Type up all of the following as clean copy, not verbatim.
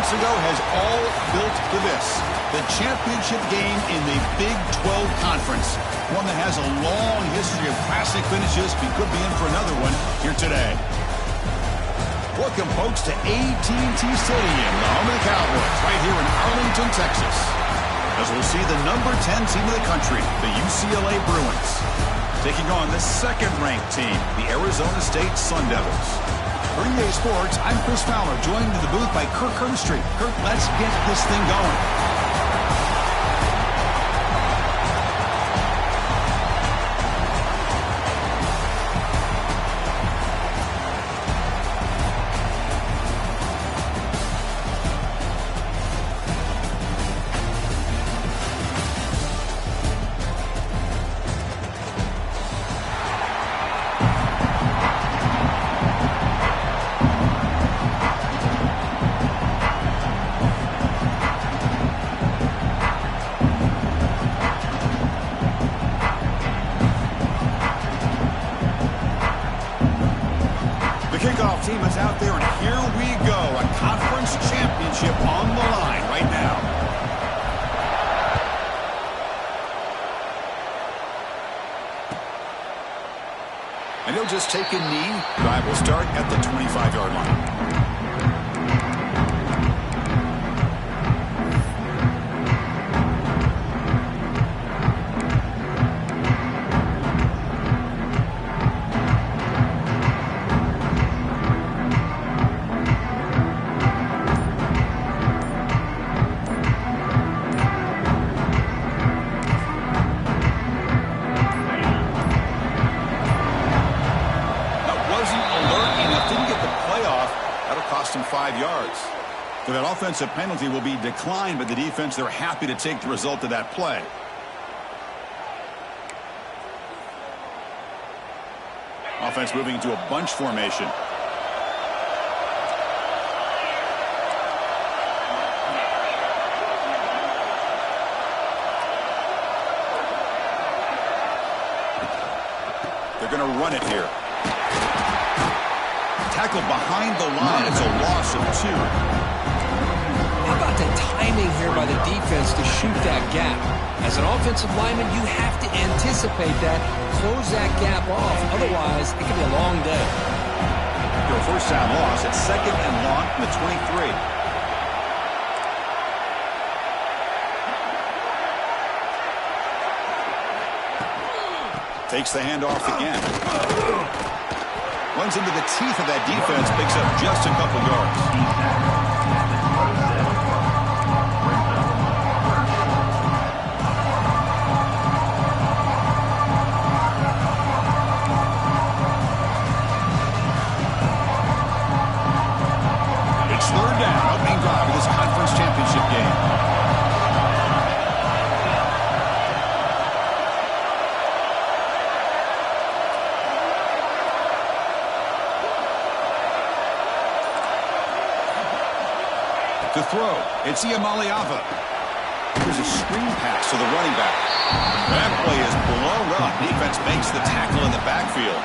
months ago has all built to this. The championship game in the Big 12 Conference. One that has a long history of classic finishes. We could be in for another one here today. Welcome, folks, to AT&T Stadium, the home of the Cowboys, right here in Arlington, Texas. As we'll see the number 10 team of the country, the UCLA Bruins, taking on the second-ranked team, the Arizona State Sun Devils. For EA Sports, I'm Chris Fowler, joined in the booth by Kirk Herbstreit. Kirk, let's get this thing going. Kickoff team is out there, and here we go. A conference championship on the line right now. And he'll just take a knee. Drive will start at the 25-yard line. Cost him 5 yards. So that offensive penalty will be declined by the defense. They're happy to take the result of that play. Offense moving into a bunch formation. They're going to run it here. Tackled behind the line. It's a loss of 2. How about the timing here by the defense to shoot that gap? As an offensive lineman, you have to anticipate that, close that gap off. Otherwise, it could be a long day. Your first down loss at 2nd and long from the 23. Takes the handoff again. Runs into the teeth of that defense, picks up just a couple yards. It's 3rd down, opening drive of this conference championship game. To throw, it's Iamaleava. Here's a screen pass to the running back. That play is blown up. Defense makes the tackle in the backfield.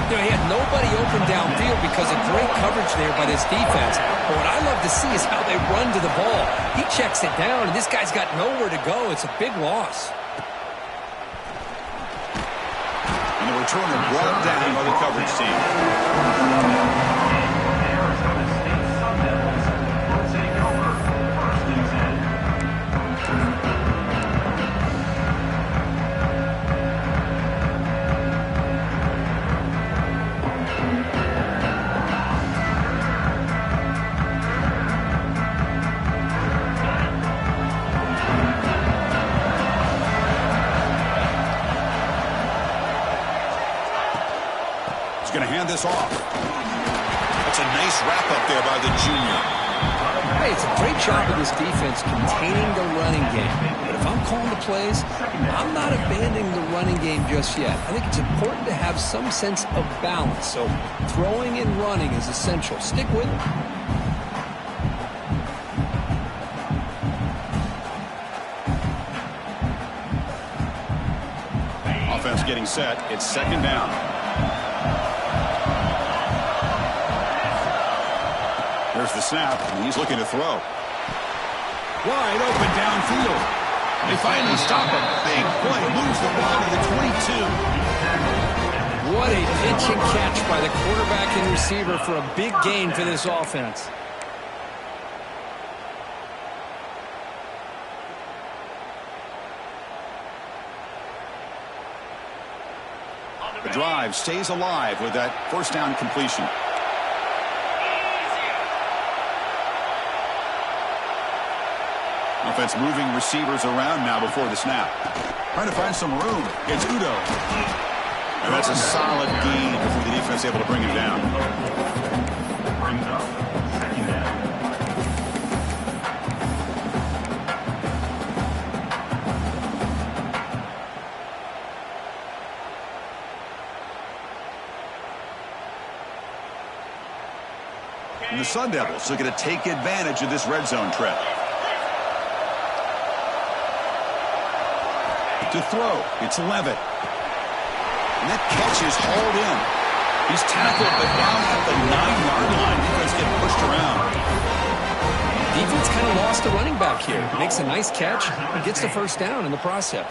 You know, he had nobody open downfield because of great coverage there by this defense. But what I love to see is how they run to the ball. He checks it down, and this guy's got nowhere to go. It's a big loss. And the returner brought down by the coverage team. Going to hand this off. That's a nice wrap up there by the junior. Hey, it's a great job of this defense containing the running game. But if I'm calling the plays, I'm not abandoning the running game just yet. I think it's important to have some sense of balance. So throwing and running is essential. Stick with it. Offense getting set. It's 2nd down. Here's the snap, and he's looking to throw. Wide open downfield. They finally stop him. Big play. Moves the ball to the 22. What a pitch and catch by the quarterback and receiver for a big gain for this offense. The drive stays alive with that first down completion. Offense moving receivers around now before the snap. Trying to find some room. It's Udo. And that's a solid gain before the defense able to bring him down. Brings up second down. And the Sun Devils looking to take advantage of this red zone trip. To throw, it's Levitt. And that catch is hauled in. He's tackled, but down at the 9-yard line. Defense getting pushed around. Defense kind of lost the running back here. Makes a nice catch and gets the first down in the process.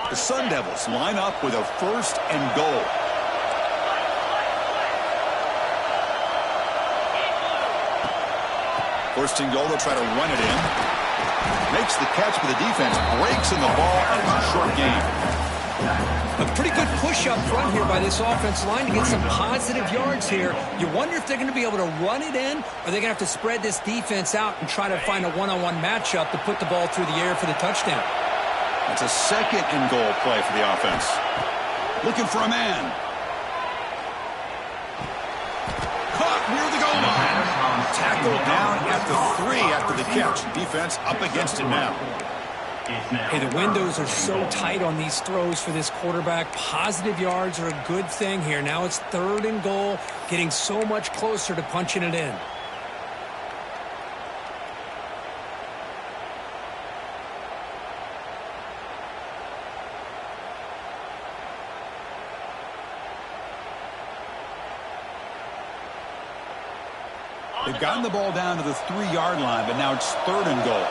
The Sun Devils line up with a 1st and goal. First and goal, they'll try to run it in. Makes the catch, but the defense breaks in the ball, and it's a short game. A pretty good push up front here by this offensive line to get some positive yards here. You wonder if they're going to be able to run it in, or they're going to have to spread this defense out and try to find a one-on-one matchup to put the ball through the air for the touchdown. That's a 2nd and goal play for the offense. Looking for a man. Caught near the goal line. Tackled down at the 3 after the catch. Defense up against it now. Hey, the windows are so tight on these throws for this quarterback. Positive yards are a good thing here. Now it's 3rd and goal, getting so much closer to punching it in. They've gotten the ball down to the 3-yard line, but now it's 3rd and goal.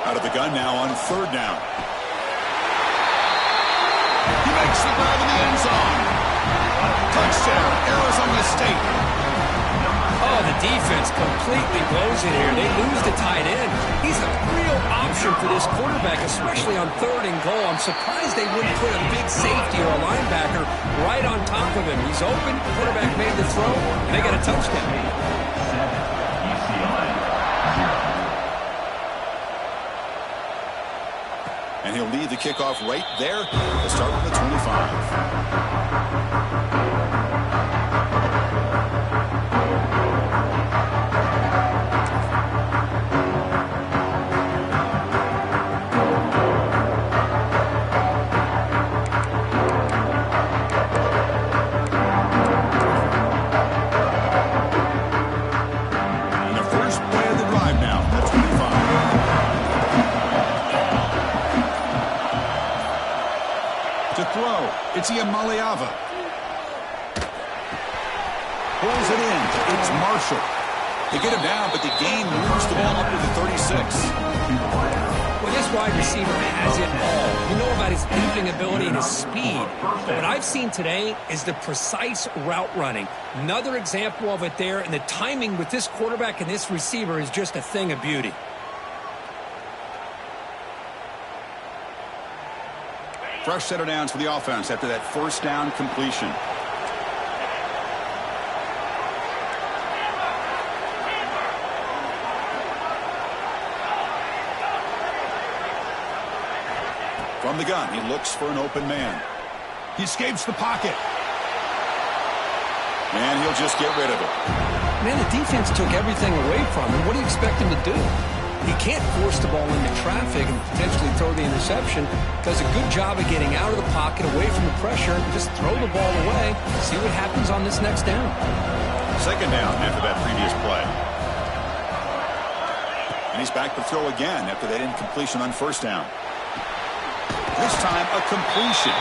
Out of the gun now on 3rd down. He makes the grab in the end zone. Touchdown, Arizona State. Oh, the defense completely blows it here. They lose the tight end. He's a real option for this quarterback, especially on 3rd and goal. I'm surprised they wouldn't put a big safety or a linebacker right on top of him. He's open, quarterback made the throw, and they got a touchdown. And he'll lead the kickoff right there to start from the 25. It's Maliava. Pulls it in. It's Marshall. They get him down, but the gain moves the ball up to the 36. Well, this wide receiver has it all. You know about his leaping ability and his speed. What I've seen today is the precise route running. Another example of it there, and the timing with this quarterback and this receiver is just a thing of beauty. Fresh set of downs for the offense after that 1st down completion. From the gun, he looks for an open man. He escapes the pocket. And he'll just get rid of it. Man, the defense took everything away from him. What do you expect him to do? He can't force the ball into traffic and potentially throw the interception. Does a good job of getting out of the pocket, away from the pressure, and just throw the ball away. See what happens on this next down. 2nd down after that previous play. And he's back to throw again after that incompletion on 1st down. This time, a completion.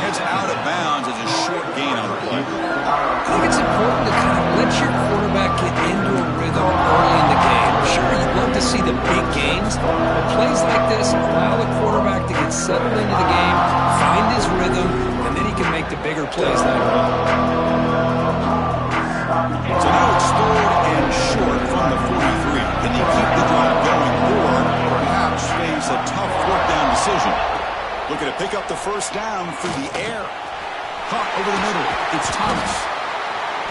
It's out of bounds as a short gain on the play. I think it's important to kind of let your quarterback get into a rhythm early in the game. Sure, you'd love to see the big gains, but plays like this allow the quarterback to get settled into the game, find his rhythm, and then he can make the bigger plays later on. So now it's 3rd and short from the 43. Can you keep the drive going or perhaps face a tough 4th down decision? Looking to pick up the 1st down through the air. Caught over the middle. It's Thomas.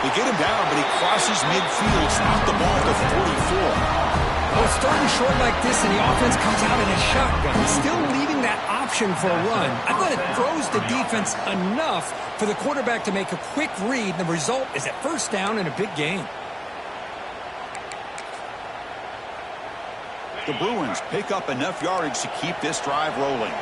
They get him down, but he crosses midfield. Snapped the ball at the 44. Well, starting short like this and the offense comes out in a shotgun, still leaving that option for a run. I thought it throws the defense enough for the quarterback to make a quick read. The result is a 1st down and a big gain. The Bruins pick up enough yardage to keep this drive rolling.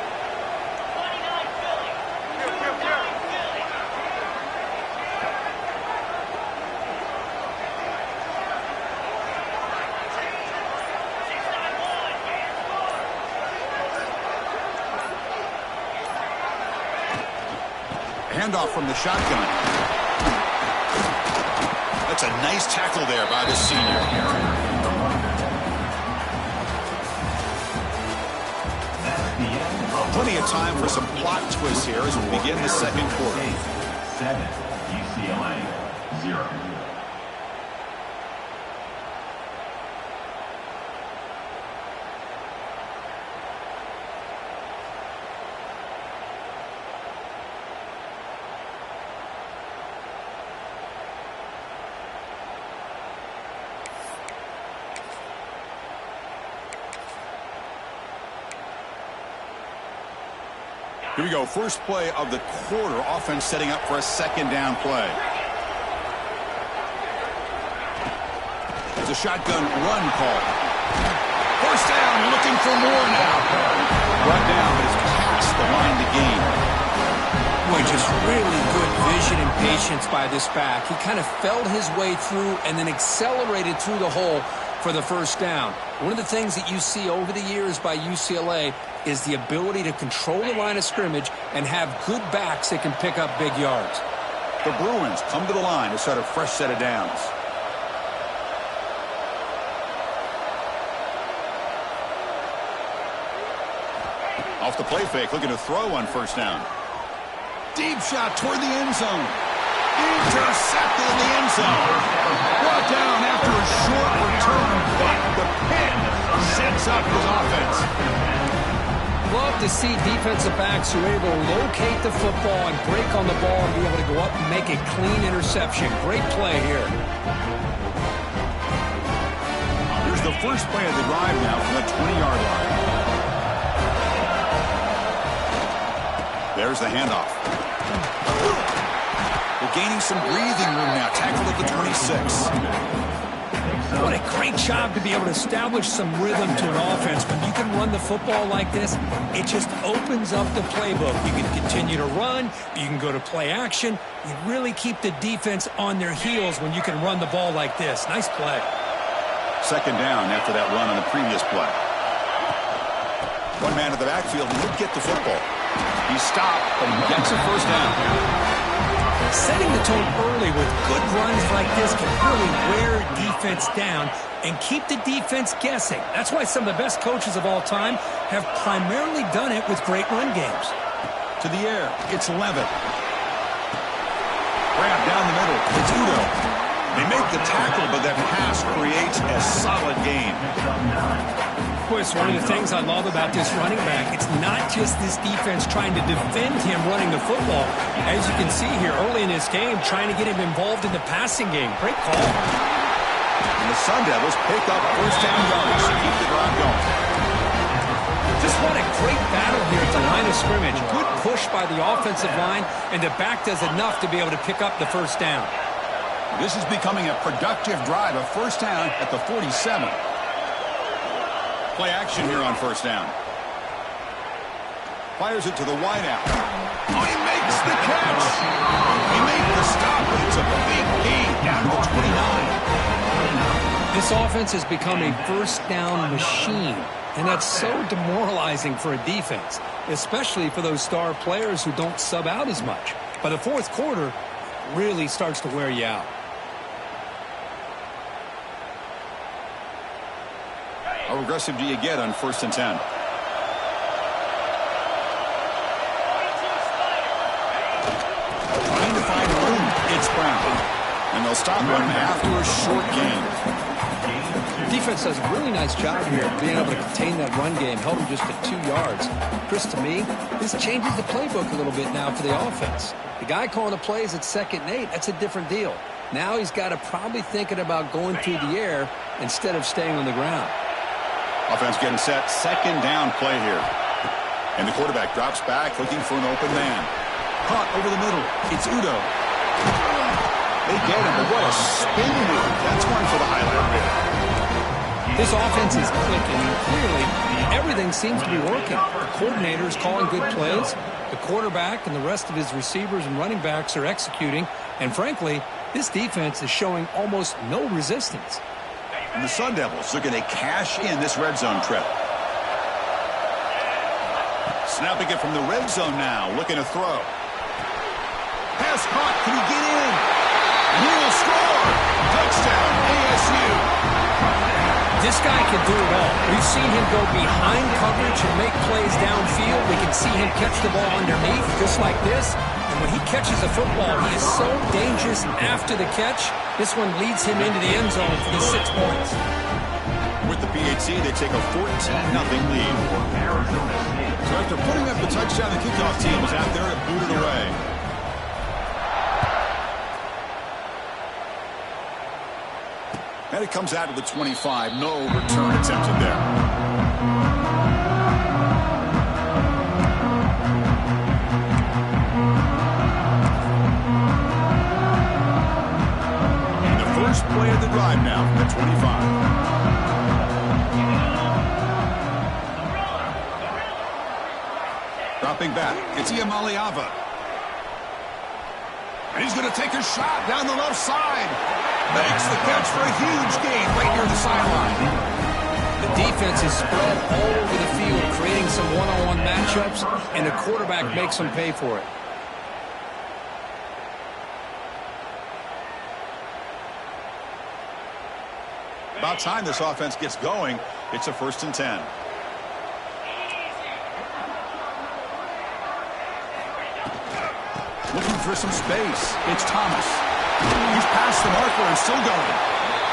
Handoff from the shotgun. That's a nice tackle there by the senior. Plenty of time for some plot twists here as we begin the 2nd quarter. 7, UCLA 0. Here we go. First play of the quarter. Offense setting up for a 2nd down play. There's a shotgun run call. 1st down, looking for more now. Brought down, but it's past the line to gain. Boy, just really good vision and patience by this back. He kind of felt his way through and then accelerated through the hole for the 1st down. One of the things that you see over the years by UCLA is the ability to control the line of scrimmage and have good backs that can pick up big yards. The Bruins come to the line to start a fresh set of downs. Off the play fake, looking to throw on 1st down. Deep shot toward the end zone. Intercepted in the end zone. Brought down after a short return, but the pick sets up his offense. Love to see defensive backs who are able to locate the football and break on the ball and be able to go up and make a clean interception. Great play here. Here's the first play of the drive now from the 20-yard line. There's the handoff. They're gaining some breathing room now. Tackled at the 26. What a great job to be able to establish some rhythm to an offense. When you can run the football like this, it just opens up the playbook. You can continue to run. You can go to play action. You really keep the defense on their heels when you can run the ball like this. Nice play. 2nd down after that run on the previous play. One man at the backfield would get the football. He stopped and gets a 1st down. Setting the tone early with good runs like this can really wear defense down and keep the defense guessing. That's why some of the best coaches of all time have primarily done it with great run games. To the air, it's Levitt. Grab down the middle, it's Udo. They make the tackle, but that pass creates a solid gain. Of course, one of the things I love about this running back, it's not just this defense trying to defend him running the football. As you can see here early in this game, trying to get him involved in the passing game. Great call. And the Sun Devils pick up 1st down yards to keep the drive going. Just what a great battle here at the line of scrimmage. Good push by the offensive line, and the back does enough to be able to pick up the 1st down. This is becoming a productive drive, a 1st down at the 47. Play action here on 1st down. Fires it to the wideout. Oh, he makes the catch. He made the stop, but it's a big gain down to the 29. This offense has become a 1st down machine. And that's so demoralizing for a defense, especially for those star players who don't sub out as much. By the fourth quarter, it really starts to wear you out. How aggressive do you get on 1st and 10? Trying to find room. It's Brown. And they'll stop him after a short gain. Defense does a really nice job here of being able to contain that run game, held him just at 2 yards. Chris, to me, this changes the playbook a little bit now for the offense. The guy calling the plays at 2nd and 8, that's a different deal. Now he's got to probably thinking about going through the air instead of staying on the ground. Offense getting set. 2nd down play here. And the quarterback drops back looking for an open man. Caught over the middle. It's Udo. They get him, but what a spin move. That's one for the highlight reel. This offense is clicking, and clearly everything seems to be working. The coordinator is calling good plays. The quarterback and the rest of his receivers and running backs are executing. And frankly, this defense is showing almost no resistance. And the Sun Devils looking to cash in this red zone trip. Snapping it from the red zone now, looking to throw. Pass caught, can he get in? He will score! Touchdown, ASU! This guy can do it all. We've seen him go behind coverage and make plays downfield. We can see him catch the ball underneath, just like this. And when he catches a football, he is so dangerous after the catch. This one leads him into the end zone for the 6 points. With the PHC, they take a 14-0 lead. So after putting up the touchdown, the kickoff team is out there to boot it away. And it comes out of the 25. No return attempted there. And the first play of the drive now from the 25. Dropping back, it's Iamaleava. And he's going to take a shot down the left side. Makes the catch for a huge gain right near the sideline. The defense is spread all over the field, creating some one-on-one matchups, and the quarterback makes them pay for it. About time this offense gets going. It's a 1st and 10. Looking for some space. It's Thomas. He's past the marker and still going.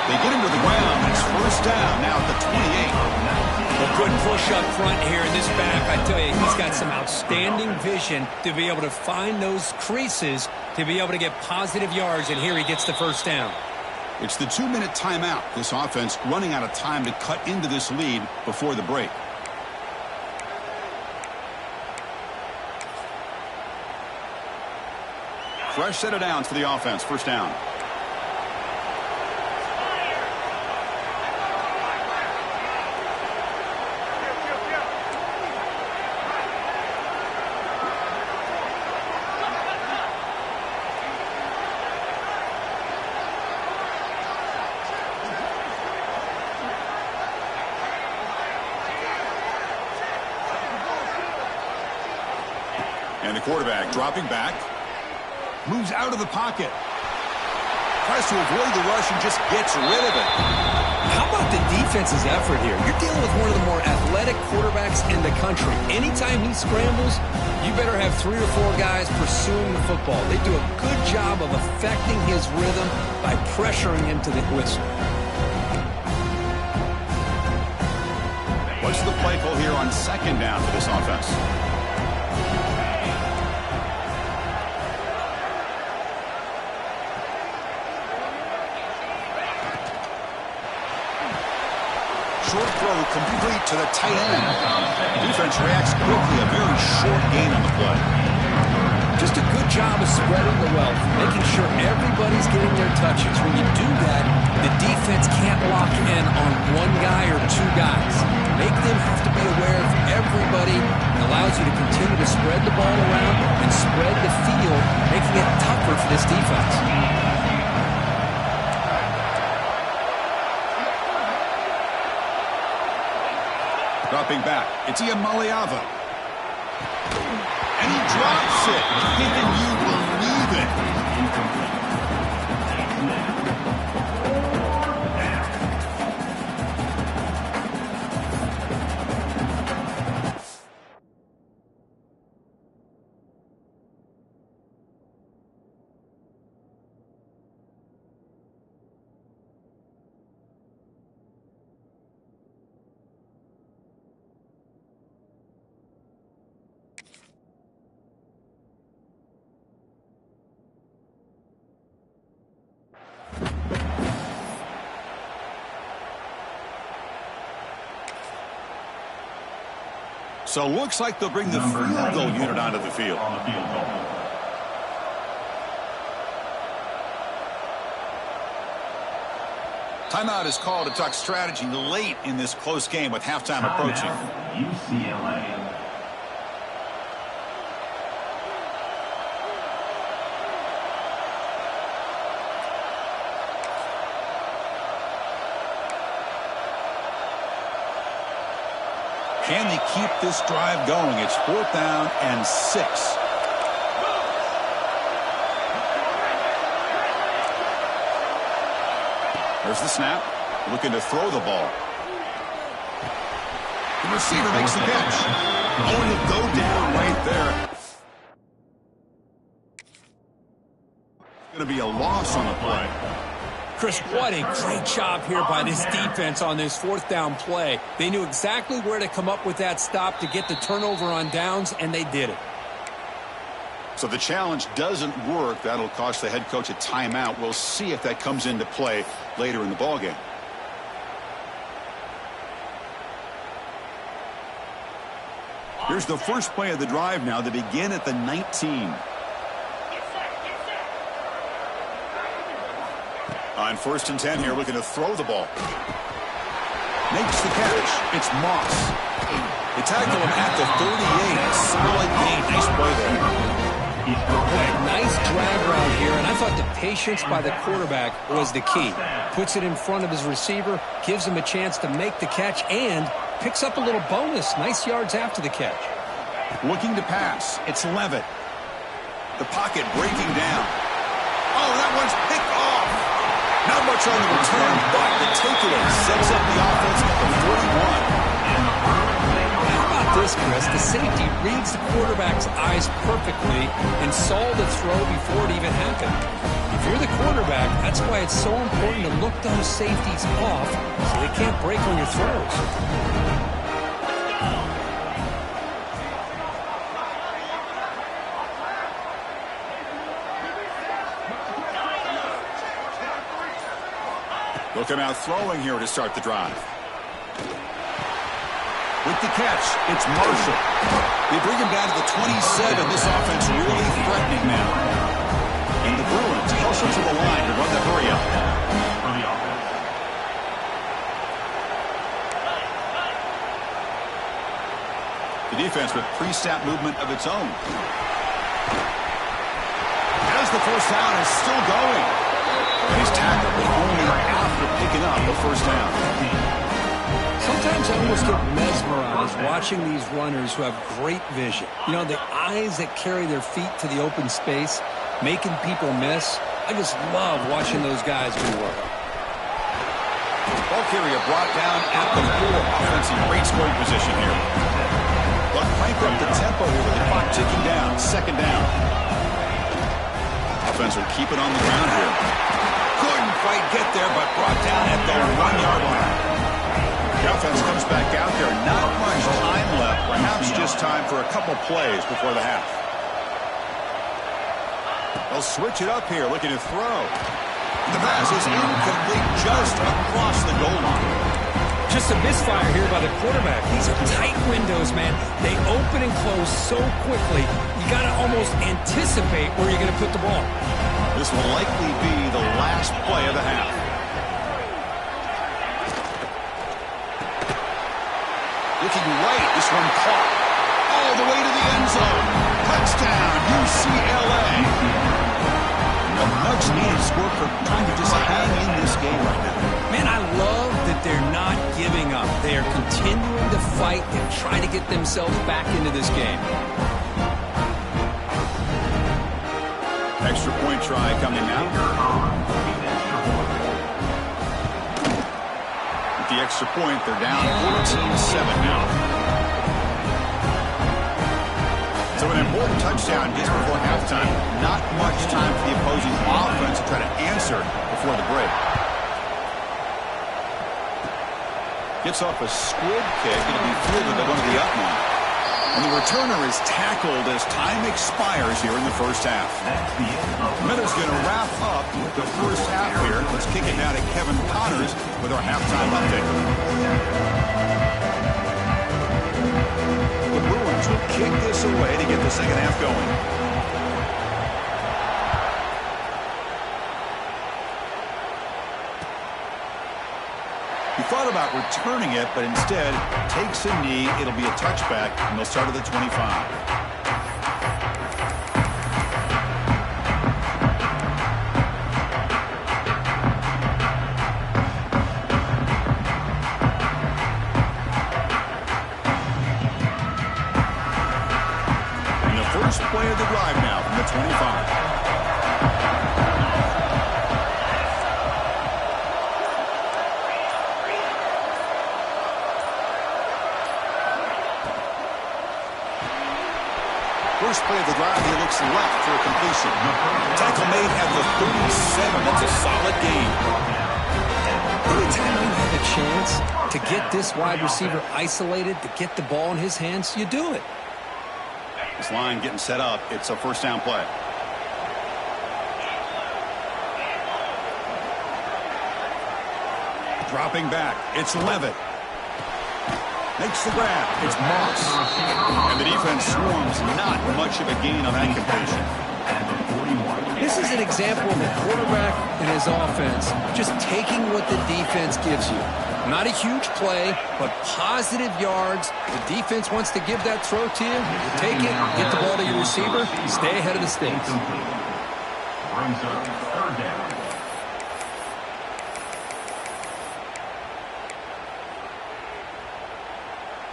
They get him to the ground. It's 1st down now at the 28. A good push up front here in this back. I tell you, he's got some outstanding vision to be able to find those creases to be able to get positive yards, and here he gets the 1st down. It's the 2-minute timeout. This offense running out of time to cut into this lead before the break. Fresh set of downs for the offense. 1st down. And the quarterback dropping back. Moves out of the pocket. Tries to avoid the rush and just gets rid of it. How about the defense's effort here? You're dealing with one of the more athletic quarterbacks in the country. Anytime he scrambles, you better have 3 or 4 guys pursuing the football. They do a good job of affecting his rhythm by pressuring him to the whistle. What's the play call here on 2nd down for this offense? Short throw complete to the tight end. Defense reacts quickly. A very short gain on the play. Just a good job of spreading the wealth, making sure everybody's getting their touches. When you do that, the defense can't lock in on 1 guy or 2 guys. Make them have to be aware of everybody. It allows you to continue to spread the ball around and spread the field, making it tougher for this defense. Dropping back. It's Iamaleava. And he drops it. Can you believe it? So looks like they'll bring the field goal unit onto the field. Timeout is called to talk strategy late in this close game with halftime approaching. UCLA. Can they keep this drive going? It's 4th down and 6. There's the snap. Looking to throw the ball. The receiver makes the catch. Oh, and he'll go down right there. It's going to be a loss on the play. Chris, what a great job here by this defense on this 4th down play. They knew exactly where to come up with that stop to get the turnover on downs, and they did it. So the challenge doesn't work. That'll cost the head coach a timeout. We'll see if that comes into play later in the ballgame. Here's the first play of the drive now. They begin at the 19. On 1st and 10 here, looking to throw the ball. Makes the catch. It's Moss. They tackle him at the 38. Solid gain. Nice play there. Nice drag route here, and I thought the patience by the quarterback was the key. Puts it in front of his receiver, gives him a chance to make the catch, and picks up a little bonus. Nice yards after the catch. Looking to pass. It's Levitt. The pocket breaking down. Oh, that one's picked off. Not much on the return, but the takeaway sets up the offense at the 41. How about this, Chris? The safety reads the quarterback's eyes perfectly and saw the throw before it even happened. If you're the quarterback, that's why it's so important to look those safeties off so they can't break on your throws. Looking out throwing here to start the drive. With the catch, it's Marshall. They bring him down to the 27. This offense really threatening now. And the Bruins hustle to the line to run the hurry up. The defense with pre-snap movement of its own. As the first down is still going. And he's tackled, but only after picking up the first down. Sometimes I almost get mesmerized watching these runners who have great vision. You know, the eyes that carry their feet to the open space, making people miss. I just love watching those guys do work. Ball carrier brought down at the 4. Offense in great scoring position here. But crank up the tempo here with the clock ticking down. 2nd down. Offense will keep it on the ground here. Couldn't quite get there, but brought down at the 1-yard line. The offense comes back out there. Not much time left. Perhaps just time for a couple plays before the half. They'll switch it up here, looking to throw. The pass is incomplete just across the goal line. Just a misfire here by the quarterback. These are tight windows, man. They open and close so quickly, you got to almost anticipate where you're going to put the ball. This will likely be the last play of the half. Looking right, this one caught. All the way to the end zone. Touchdown, UCLA. A much-needed score for trying to just hang in this game right now. Man, I love that they're not giving up. They are continuing to fight and try to get themselves back into this game. Extra point try coming now. With the extra point, they're down 14-7 now. So an important touchdown just before halftime. Not much time for the opposing offense to try to answer before the break. Gets off a squib kick. It'll be fielded by one of the up line. And the returner is tackled as time expires here in the first half. Miller's going to wrap up the first half here. Let's kick it now to Kevin Connors with our halftime update. The Bruins will kick this away to get the second half going. He thought about returning it, but instead takes a knee. It'll be a touchback, and they'll start at the 25. And the first play of the drive now from the 25. First play of the drive, he looks left for a completion. Tackle made at the 37. That's a solid gain. Anytime you have a chance to get this wide receiver isolated, to get the ball in his hands, you do it. This line getting set up. It's a first down play. Dropping back. It's Levitt. Makes the grab. It's Moss. And the defense swarms. Not much of a gain on that completion. This is an example of a quarterback and his offense just taking what the defense gives you. Not a huge play, but positive yards. The defense wants to give that throw to you. You take it, get the ball to your receiver, stay ahead of the stakes. Brings up third down.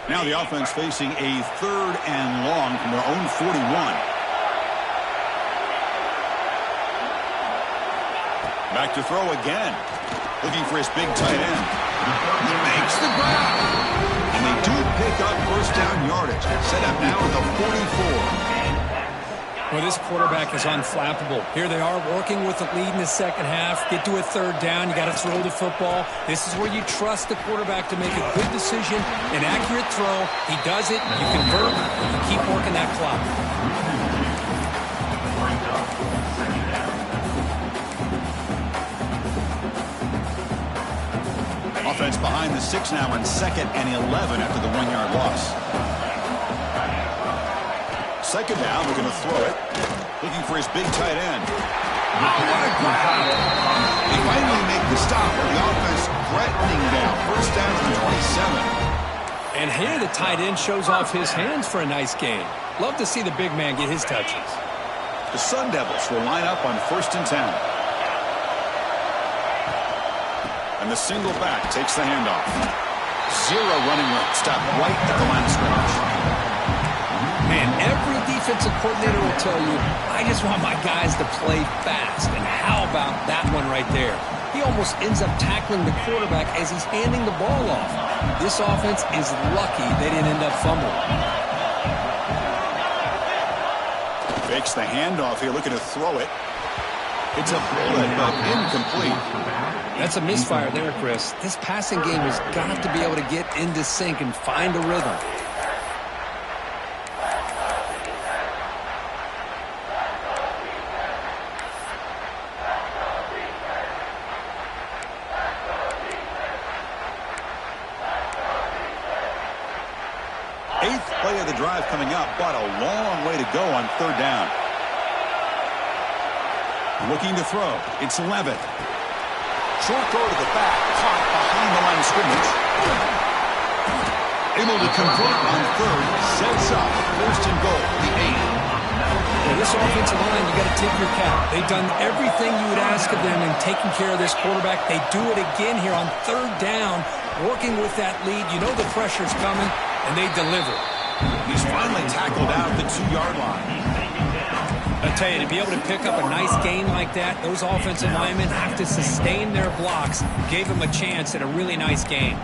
Now the offense facing a third and long from their own 41. Back to throw again. Looking for his big tight end. He makes the grab. And they do pick up first down yardage. Set up now at the 44. Well, this quarterback is unflappable. Here they are working with the lead in the second half. Get to a third down. You got to throw the football. This is where you trust the quarterback to make a good decision, an accurate throw. He does it. You convert. You keep working that clock. Offense behind the 6 now on 2nd and 11 after the 1-yard loss. Second down, we're going to throw it. Looking for his big tight end. Oh, what a grab! They finally make the stop with the offense threatening down. First down from 27. And here the tight end shows off his hands for a nice gain. Love to see the big man get his touches. The Sun Devils will line up on 1st and 10. And the single back takes the handoff. Zero running room. Stop right at the line of scrimmage. Man, every defensive coordinator will tell you, I just want my guys to play fast. And how about that one right there? He almost ends up tackling the quarterback as he's handing the ball off. This offense is lucky they didn't end up fumbling. Fakes the handoff here, looking to throw it. It's a bullet, but incomplete. That's a misfire there, Chris. This passing game has got to be able to get into sync and find a rhythm. Eighth play of the drive coming up, but a long way to go on third down. Looking to throw. It's Levitt. Short throw to the back, caught behind the line of scrimmage. Able to convert on third, sets up 1st and goal, the 8. Well, this offensive line, you got to tip your cap. They've done everything you would ask of them in taking care of this quarterback. They do it again here on third down, working with that lead. You know the pressure's coming, and they deliver. He's finally tackled out at the 2-yard line. I tell you, to be able to pick up a nice gain like that, those offensive linemen have to sustain their blocks. Gave them a chance at a really nice gain.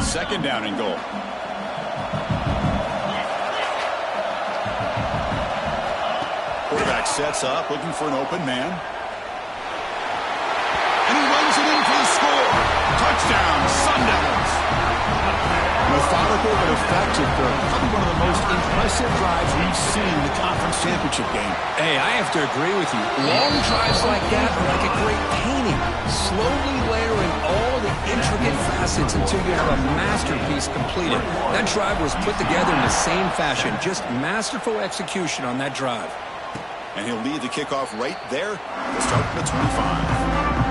Second down and goal. Quarterback sets up, looking for an open man. And he runs it in for the score. Touchdown, Sun Devils. Methodical but effective. Probably one of the most impressive drives we've seen in the conference championship game. Hey, I have to agree with you. Long drives like that are like a great painting. Slowly layering all the intricate facets until you have a masterpiece completed. That drive was put together in the same fashion. Just masterful execution on that drive. And he'll lead the kickoff right there to start from the 25.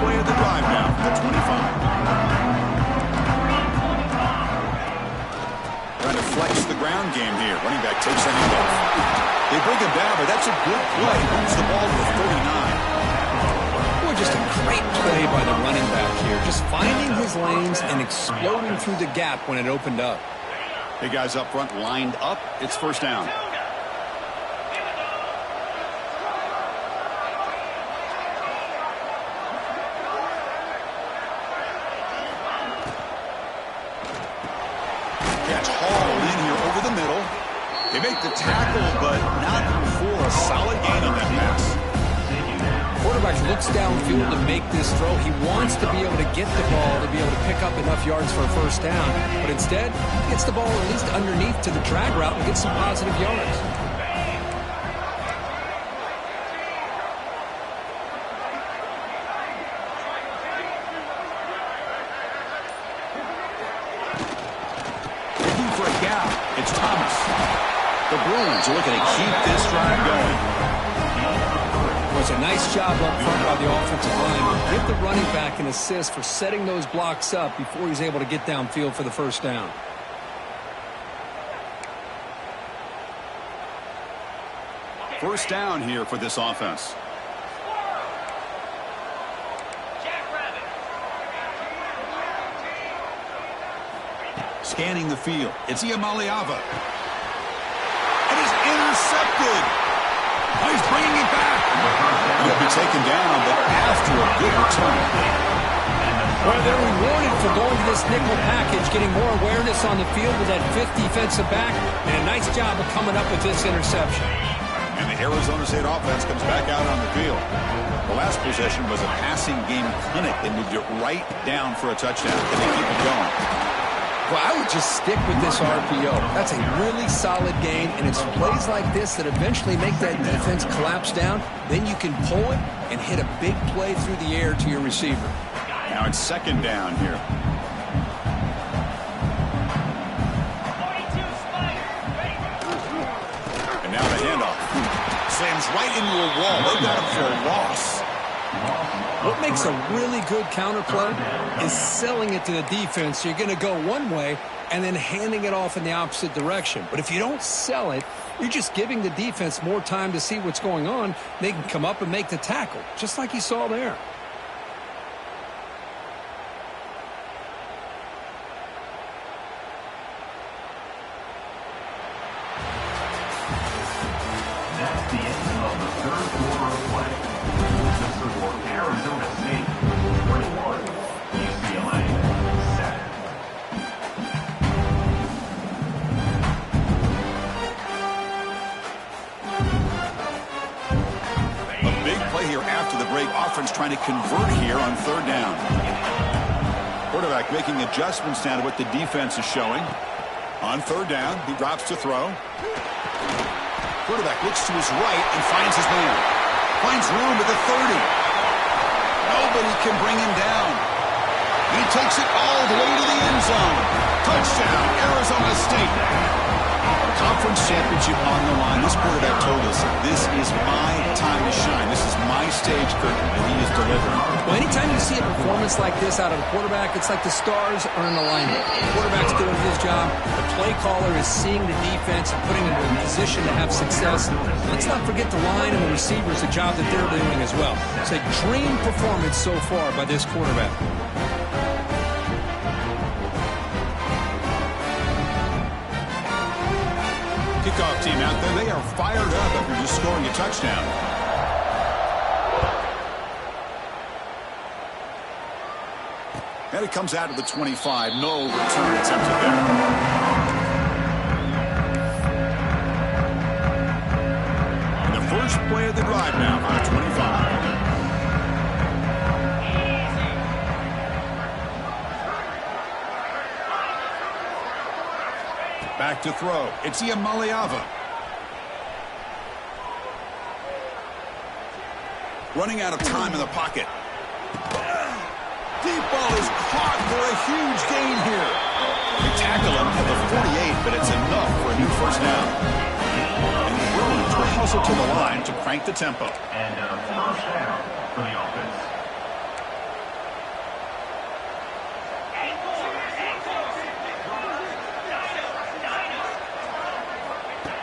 Play of the drive now from the 25. Trying to flex the ground game here. Running back takes a handoff. They bring him down, but that's a good play. Moves the ball to the 39. Boy, just a great play by the running back here. Just finding his lanes and exploding through the gap when it opened up. Big guys up front lined up. It's first down. They make the tackle, but not before a solid gain on that pass. Quarterback looks downfield to make this throw. He wants to be able to get the ball to be able to pick up enough yards for a first down, but instead, he gets the ball at least underneath to the drag route and gets some positive yards. Looking for a gap. It's Thomas. The Bruins are looking to keep this drive going. It was a nice job up front by the offensive line. Give the running back an assist for setting those blocks up before he's able to get downfield for the first down. First down here for this offense. Scanning the field. It's Iamaleava. It is intercepted. Oh, he's bringing it back. He'll be taken down, but after a good return. Well, they're rewarded for going to this nickel package, getting more awareness on the field with that fifth defensive back, and a nice job of coming up with this interception. And the Arizona State offense comes back out on the field. The last possession was a passing game clinic. They moved it right down for a touchdown. Can they keep it going? Well, I would just stick with this RPO. That's a really solid game, and it's plays like this that eventually make that defense collapse down. Then you can pull it and hit a big play through the air to your receiver. Now it's second down here. And now the handoff. Slams right into a wall. They got him for a loss. What makes a really good counterplay is selling it to the defense. You're going to go one way and then handing it off in the opposite direction. But if you don't sell it, you're just giving the defense more time to see what's going on. They can come up and make the tackle, just like you saw there. That's the end of the third quarter of play. This is for Arizona State, 21, UCLA, 7. A big play here after the break. Offense trying to convert here on third down. Quarterback making adjustments now to what the defense is showing. On third down, he drops to throw. Quarterback looks to his right and finds his man. Finds room at the 30. Nobody can bring him down. He takes it all the way to the end zone. Touchdown, Arizona State. Conference championship on the line. This quarterback told us, this is my time to shine. This is my stage, Kirk, and he is delivering. Well, anytime you see a performance like this out of a quarterback, it's like the stars are in alignment. The quarterback's doing his job. The play caller is seeing the defense and putting them in a position to have success. Let's not forget the line and the receivers, the job that they're doing as well. It's a dream performance so far by this quarterback. Kickoff team out there, they are fired up after just scoring a touchdown. And it comes out to the 25. No return attempted there. And the first play of the drive now on a 25. Back to throw. It's Iamaleava. Running out of time in the pocket. Deep ball is caught for a huge gain here. They tackle him at the 48, but it's enough for a new first down. And the Bruins will hustle to the line to crank the tempo. And first down for the offense.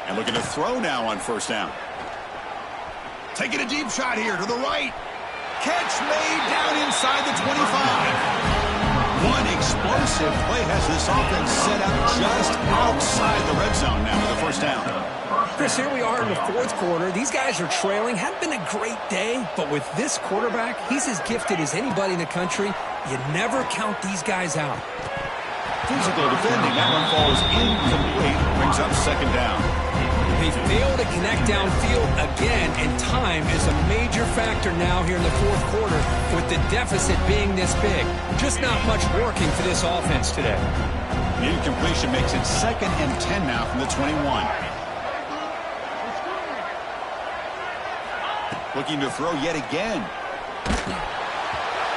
And looking to throw now on first down. Taking a deep shot here to the right. Catch made down inside the 25. One explosive play has this offense set up just outside the red zone now with the first down. Chris, here we are in the fourth quarter. These guys are trailing. Hadn't been a great day, but with this quarterback, he's as gifted as anybody in the country. You never count these guys out. Physical defending. That one falls incomplete. Brings up second down. They fail to connect downfield again, and time is a major factor now here in the fourth quarter with the deficit being this big. Just not much working for this offense today. The incompletion makes it 2nd and 10 now from the 21. Looking to throw yet again.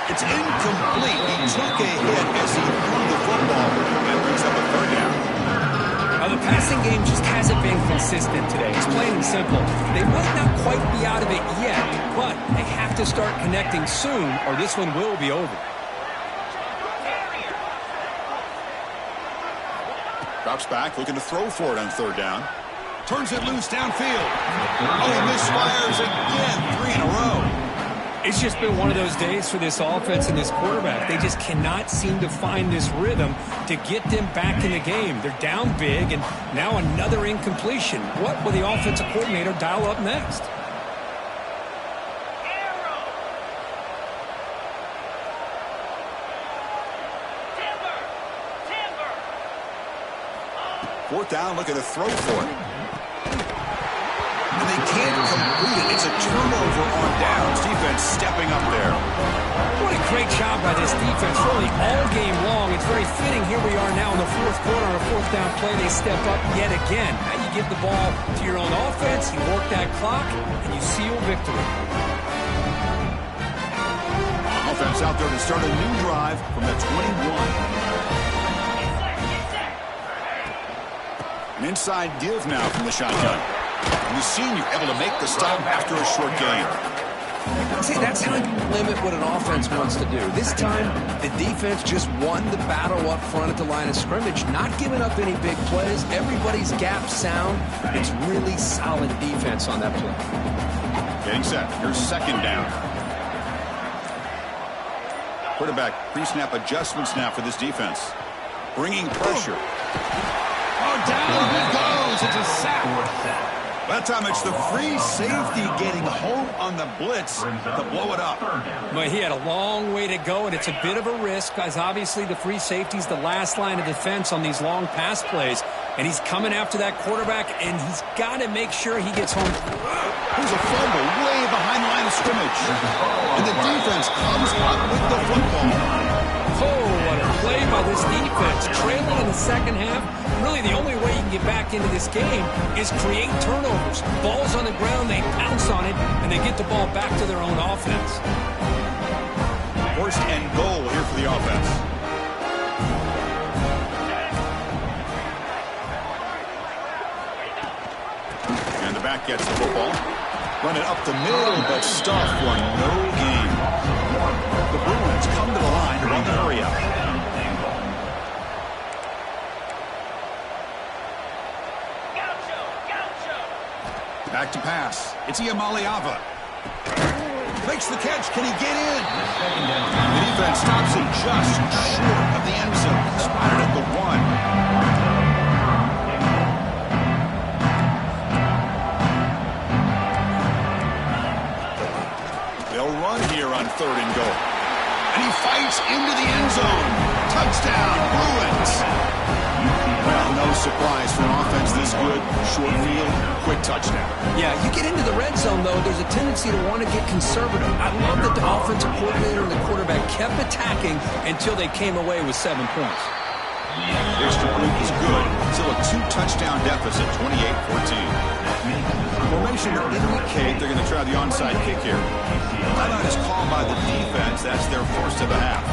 It's incomplete. He took a hit as he threw the football. That brings up a third down. Now, the passing game just hasn't been consistent today. It's plain and simple. They might not quite be out of it yet, but they have to start connecting soon or this one will be over. Drops back, looking to throw for it on third down. Turns it loose downfield. Oh, he misfires again. 3 in a row. It's just been one of those days for this offense and this quarterback. They just cannot seem to find this rhythm to get them back in the game. They're down big, and now another incompletion. What will the offensive coordinator dial up next? Fourth down, looking to throw for it. And they can't complete it. It's a turnover on downs. Defense stepping up there. What a great job by this defense, really all game long. It's very fitting. Here we are now in the fourth quarter on a fourth down play. They step up yet again. Now you give the ball to your own offense, you work that clock, and you seal victory. Offense out there to start a new drive from the 21. An inside give now from the shotgun. And the senior able to make the stop after a short gain. See, that's how you limit what an offense wants to do. This time, the defense just won the battle up front at the line of scrimmage, not giving up any big plays. Everybody's gap sound. It's really solid defense on that play. Getting set. Here's second down. Quarterback pre-snap adjustments now for this defense. Bringing pressure. Oh, down he goes. It's a sack. That time it's the free safety getting home on the blitz to blow it up. But he had a long way to go, and it's a bit of a risk because obviously the free safety's the last line of defense on these long pass plays. And he's coming after that quarterback, and he's got to make sure he gets home. There's a fumble way behind the line of scrimmage. And the defense comes up with the football. Oh, butter play by this defense. Trailing in the second half, really the only way you can get back into this game is create turnovers. Ball's on the ground, they pounce on it, and they get the ball back to their own offense. First and goal here for the offense. And the back gets the football. Run it up the middle, but stuffed for no gain. The Bruins come to the line to run the hurry up. Back to pass. It's Iamaleava. Makes the catch. Can he get in? The defense stops him just short of the end zone. Spotted at the 1. Run here on 3rd and goal. And he fights into the end zone. Touchdown, Bruins. Well, no surprise for an offense this good. Short field, quick touchdown. Yeah, you get into the red zone, though, there's a tendency to want to get conservative. I love that the offensive coordinator and the quarterback kept attacking until they came away with 7 points. Extra point is good. Still a 2-touchdown deficit, 28-14. Formation to indicate they're going to try the onside kick here. Timeout is called by the defense. That's their first of the half.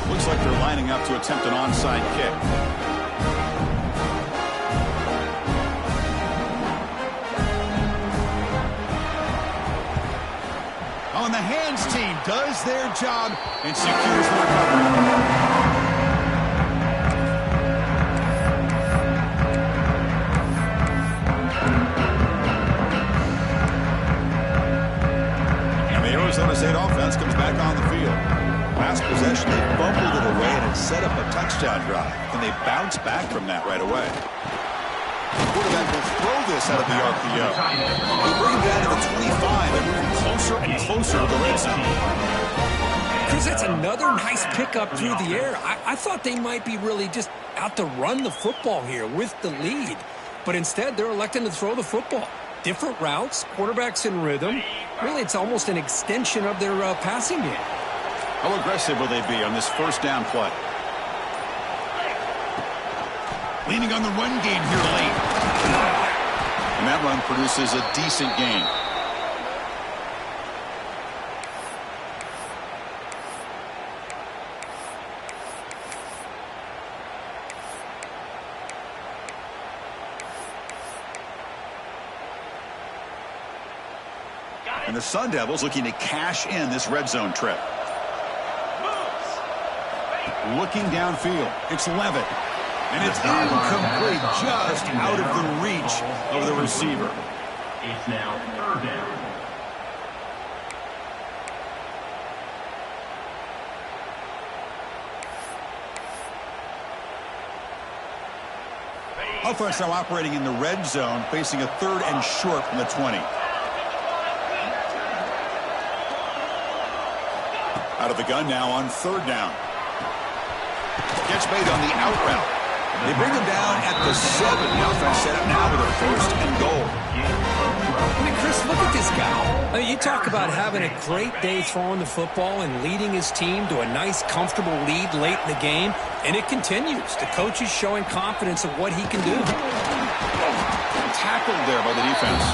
Looks like they're lining up to attempt an onside kick. On the hands team does their job and secures the recovery. Arizona State offense comes back on the field. Last possession, they fumbled it away and it set up a touchdown drive. Can they bounce back from that right away? The quarterback will throw this out of the RPO. They bring him down to the 25 and move closer and closer to the red zone. Chris, that's another nice pickup through the air. I thought they might be really just out to run the football here with the lead. But instead, they're electing to throw the football. Different routes, quarterbacks in rhythm. Really, it's almost an extension of their passing game. How aggressive will they be on this first down play? Leaning on the run game here late. And that run produces a decent gain. And the Sun Devils looking to cash in this red zone trip. Looking downfield. It's Levitt. And it's incomplete, just out of the reach of the receiver. It's now 3rd down. Offense now operating in the red zone, facing a 3rd and short from the 20. Out of the gun now on 3rd down. Gets made on the out route. They bring him down at the 7. The offense set up now with a 1st and goal. I mean, Chris, look at this guy. I mean, you talk about having a great day throwing the football and leading his team to a nice, comfortable lead late in the game, and it continues. The coach is showing confidence of what he can do. Tackled there by the defense.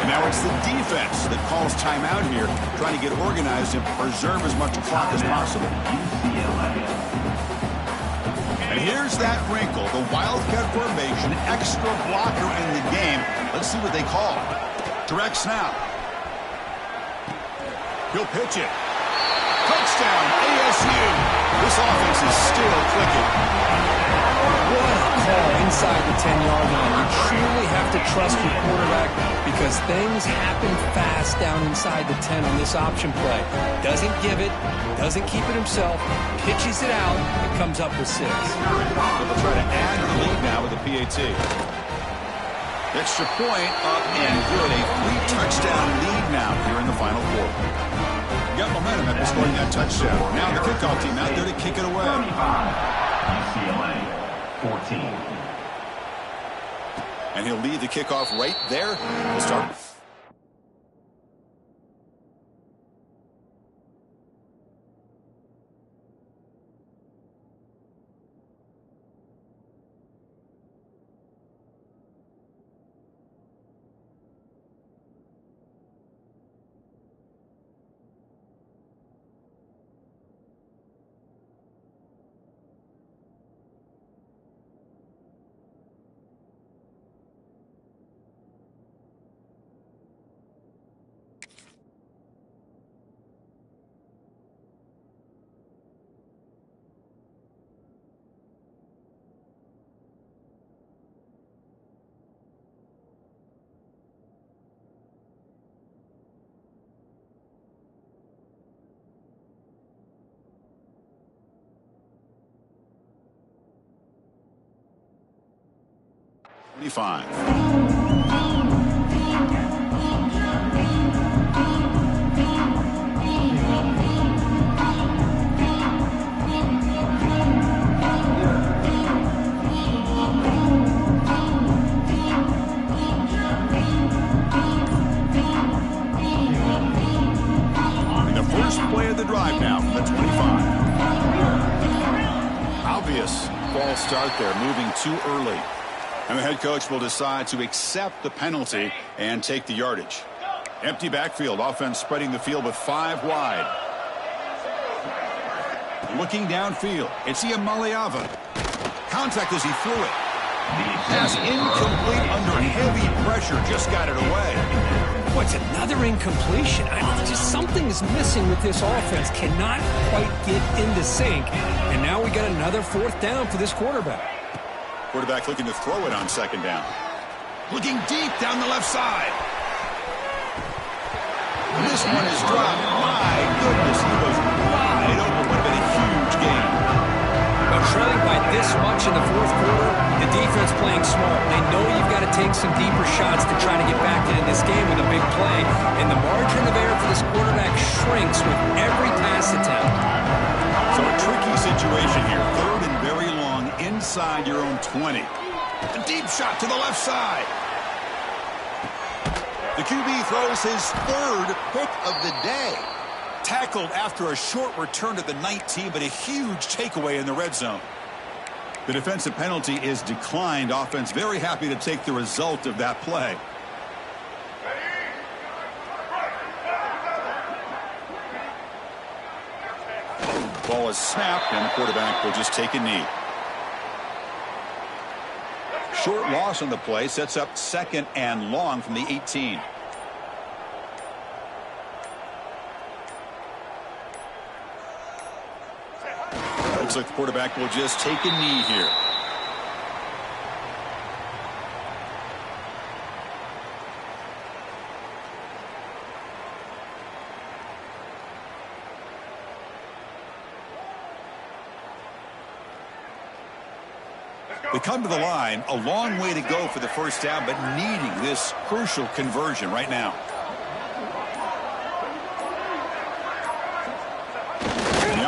And now it's the defense that calls timeout here, trying to get organized and preserve as much clock as possible. And here's that wrinkle, the Wildcat formation, extra blocker in the game. Let's see what they call. Direct snap. He'll pitch it. Touchdown, ASU. This offense is still clicking. What a call inside the 10-yard line. You truly have to trust your quarterback because things happen fast down inside the 10 on this option play. Doesn't give it, doesn't keep it himself, pitches it out, and comes up with 6. They'll try to add the lead now with a PAT. Extra point up and good. A 3-touchdown lead now here in the final quarter. Got momentum after scoring that touchdown. Now the kickoff team out there to kick it away. UCLA 14. And he'll lead the kickoff right there. We'll start. 25. Play of the drive now from the 25. Obvious false start there, moving too early. And the head coach will decide to accept the penalty and take the yardage. Empty backfield, offense spreading the field with 5 wide. Looking downfield, it's Ucla. Contact as he threw it. Pass incomplete under heavy pressure, just got it away. What's another incompletion? Just something's missing with this offense. Cannot quite get into sync. And now we got another 4th down for this quarterback. Quarterback looking to throw it on 2nd down. Looking deep down the left side. This one is dropped. My goodness, he was wide open. Would have been a huge game. Well, trailing by this much in the 4th quarter, the defense playing smart. They know you've got to take some deeper shots to try to get back into this game with a big play. And the margin of error for this quarterback shrinks with every pass attempt. So a tricky situation here. 3rd and very long inside your own 20. A deep shot to the left side. The QB throws his 3rd pick of the day. Tackled after a short return to the 19, but a huge takeaway in the red zone. The defensive penalty is declined. Offense very happy to take the result of that play. Ball is snapped, and the quarterback will just take a knee. Short loss on the play sets up 2nd and long from the 18. Looks like the quarterback will just take a knee here. They come to the line, a long way to go for the 1st down, but needing this crucial conversion right now.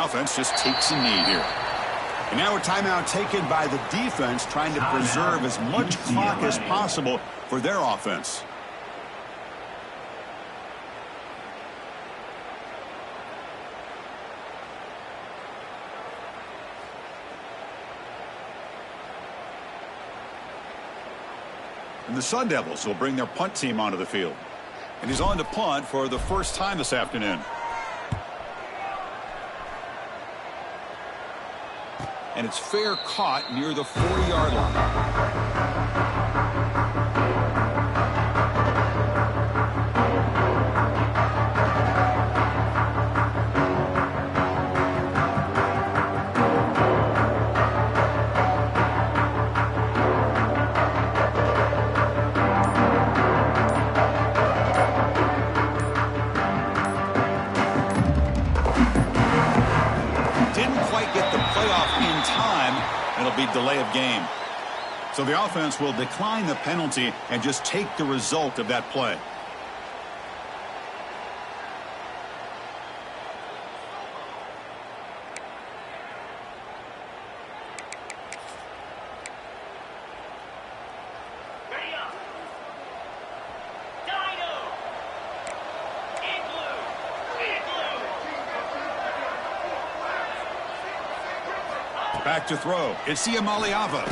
Offense just takes a knee here. And now a timeout taken by the defense, trying to preserve as much clock as possible for their offense. And the Sun Devils will bring their punt team onto the field. And he's on to punt for the first time this afternoon. And it's fair caught near the 40-yard line. Delay of game. So the offense will decline the penalty and just take the result of that play. Back to throw. It's Ucla.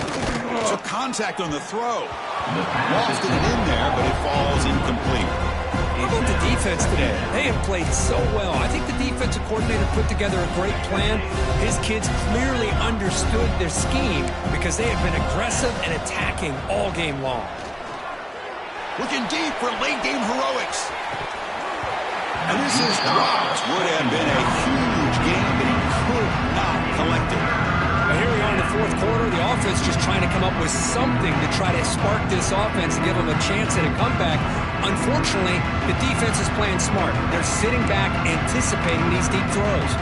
So contact on the throw. Lofted it in there, but it falls incomplete. How about the defense today? They have played so well. I think the defensive coordinator put together a great plan. His kids clearly understood their scheme because they have been aggressive and attacking all game long. Looking deep for late game heroics. And this is dropped. Would have been a huge game, but he could not collect it. Here we are in the 4th quarter. The offense just trying to come up with something to try to spark this offense and give them a chance at a comeback. Unfortunately, the defense is playing smart. They're sitting back, anticipating these deep throws.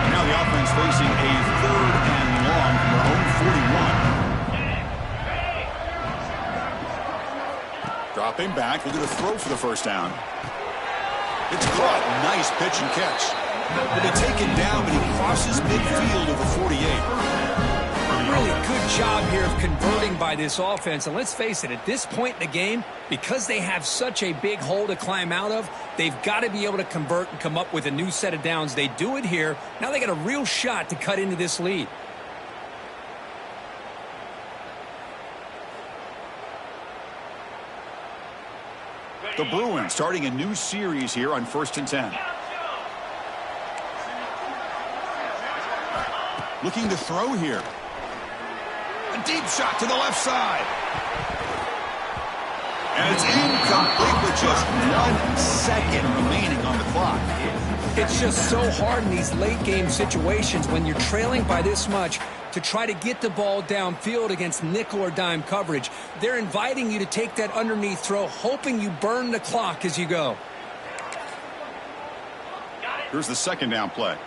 And now the offense facing a 3rd and long from their own 41. Stepping back, looking to throw for the first down. It's caught. Nice pitch and catch. Will be taken down, but he crosses midfield over 48. Really good job here of converting by this offense. And let's face it, at this point in the game, because they have such a big hole to climb out of, they've got to be able to convert and come up with a new set of downs. They do it here. Now they got a real shot to cut into this lead. The Bruins starting a new series here on 1st and 10. Looking to throw here. A deep shot to the left side. And it's incomplete with just 1 second remaining on the clock. It's just so hard in these late game situations when you're trailing by this much to try to get the ball downfield against nickel or dime coverage. They're inviting you to take that underneath throw, hoping you burn the clock as you go. Here's the second down play.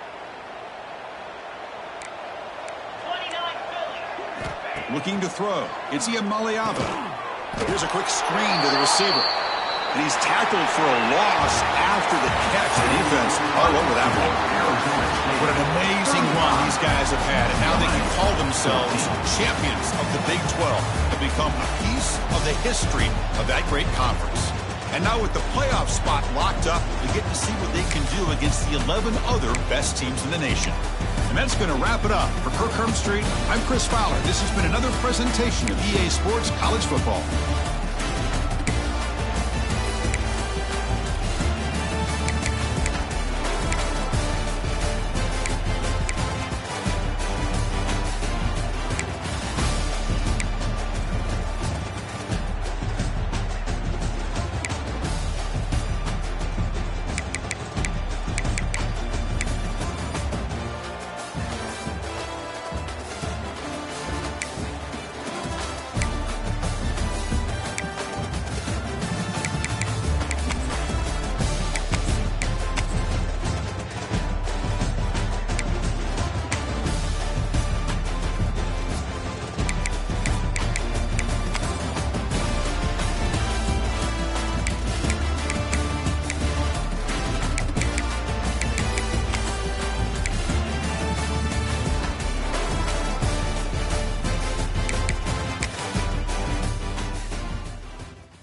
Looking to throw. It's Iamaleava. Here's a quick screen to the receiver. And he's tackled for a loss after the catch. The defense all over that one. What an amazing run these guys have had. And now they can call themselves champions of the Big 12 and become a piece of the history of that great conference. And now with the playoff spot locked up, we get to see what they can do against the 11 other best teams in the nation. And that's going to wrap it up. For Kirk Hermstreet, I'm Chris Fowler. This has been another presentation of EA Sports College Football.